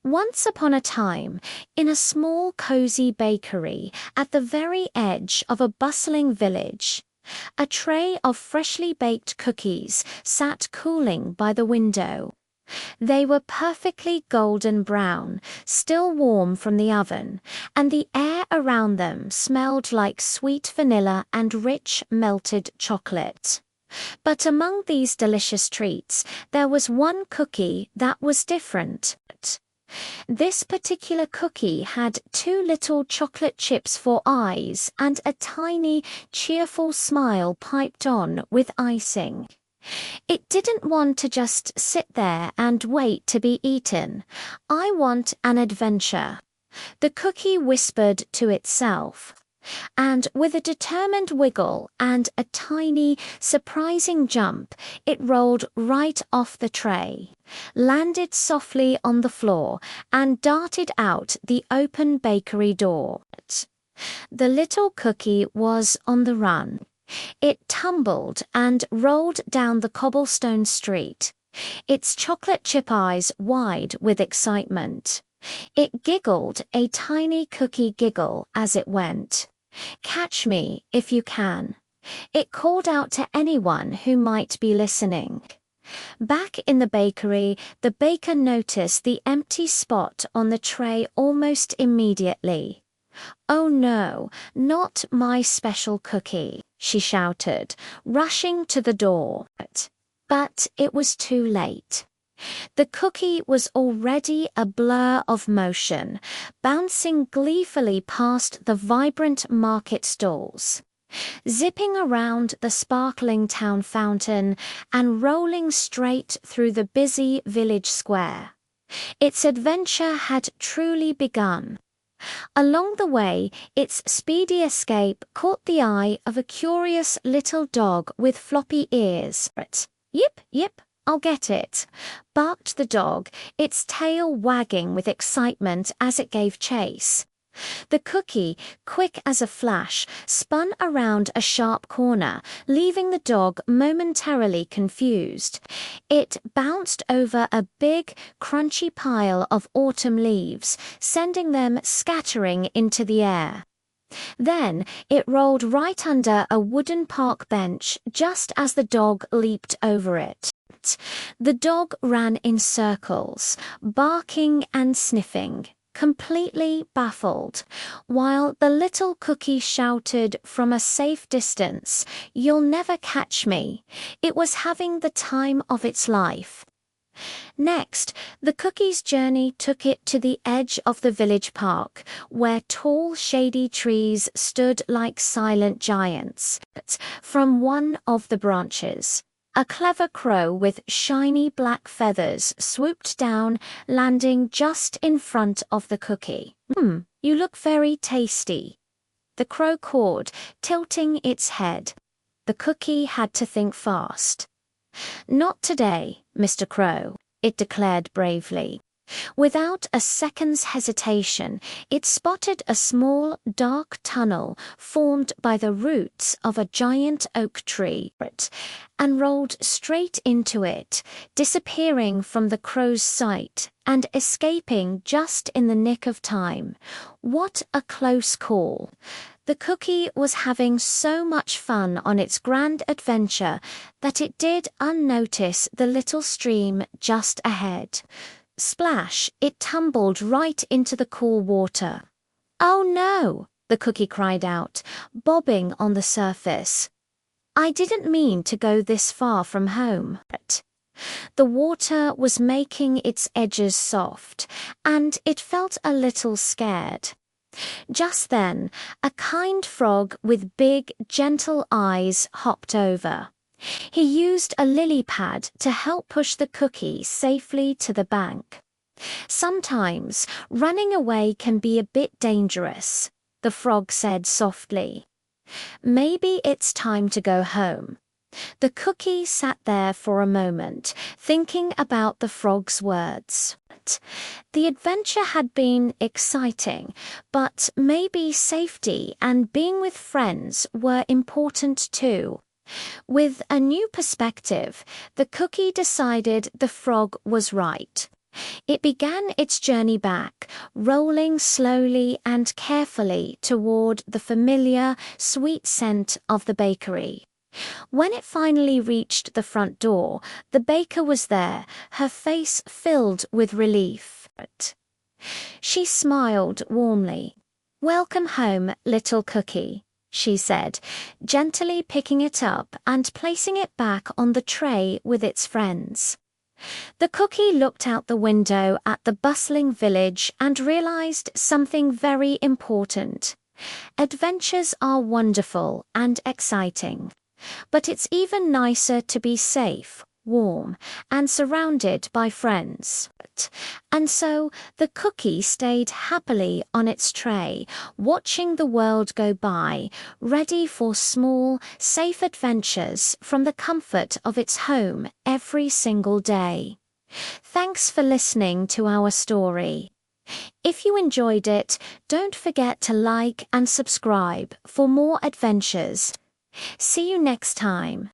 Once upon a time, in a small cozy bakery at the very edge of a bustling village, a tray of freshly baked cookies sat cooling by the window. They were perfectly golden brown, still warm from the oven, and the air around them smelled like sweet vanilla and rich melted chocolate. But among these delicious treats, there was one cookie that was different. This particular cookie had two little chocolate chips for eyes and a tiny, cheerful smile piped on with icing. It didn't want to just sit there and wait to be eaten. I want an adventure, the cookie whispered to itself. And with a determined wiggle and a tiny, surprising jump, it rolled right off the tray, landed softly on the floor, and darted out the open bakery door. The little cookie was on the run. It tumbled and rolled down the cobblestone street, its chocolate chip eyes wide with excitement. It giggled a tiny cookie giggle as it went. "Catch me if you can," it called out to anyone who might be listening. Back in the bakery, the baker noticed the empty spot on the tray almost immediately. "Oh no, not my special cookie," she shouted, rushing to the door. But it was too late. The cookie was already a blur of motion, bouncing gleefully past the vibrant market stalls, zipping around the sparkling town fountain, and rolling straight through the busy village square. Its adventure had truly begun. Along the way, its speedy escape caught the eye of a curious little dog with floppy ears. "Yip, yip, I'll get it," barked the dog, its tail wagging with excitement as it gave chase. The cookie, quick as a flash, spun around a sharp corner, leaving the dog momentarily confused. It bounced over a big, crunchy pile of autumn leaves, sending them scattering into the air. Then it rolled right under a wooden park bench just as the dog leaped over it. The dog ran in circles, barking and sniffing, completely baffled, while the little cookie shouted from a safe distance, "You'll never catch me." It was having the time of its life. Next, the cookie's journey took it to the edge of the village park, where tall, shady trees stood like silent giants. From one of the branches, a clever crow with shiny black feathers swooped down, landing just in front of the cookie. You look very tasty," the crow cawed, tilting its head. The cookie had to think fast. "Not today, Mr. Crow," it declared bravely. Without a second's hesitation, it spotted a small, dark tunnel formed by the roots of a giant oak tree, and rolled straight into it, disappearing from the crow's sight and escaping just in the nick of time. What a close call! The cookie was having so much fun on its grand adventure that it did unnotice the little stream just ahead. Splash! It tumbled right into the cool water. "Oh no!" the cookie cried out, bobbing on the surface. "I didn't mean to go this far from home." The water was making its edges soft, and it felt a little scared. Just then, a kind frog with big, gentle eyes hopped over. He used a lily pad to help push the cookie safely to the bank. "Sometimes running away can be a bit dangerous," the frog said softly. "Maybe it's time to go home." The cookie sat there for a moment, thinking about the frog's words. The adventure had been exciting, but maybe safety and being with friends were important too. With a new perspective, the cookie decided the frog was right. It began its journey back, rolling slowly and carefully toward the familiar, sweet scent of the bakery. When it finally reached the front door, the baker was there, her face filled with relief. She smiled warmly. "Welcome home, little cookie," she said, gently picking it up and placing it back on the tray with its friends. The cookie looked out the window at the bustling village and realized something very important. Adventures are wonderful and exciting, but it's even nicer to be safe, warm, and surrounded by friends. And so the cookie stayed happily on its tray, watching the world go by, ready for small, safe adventures from the comfort of its home every single day. Thanks for listening to our story. If you enjoyed it, don't forget to like and subscribe for more adventures. See you next time.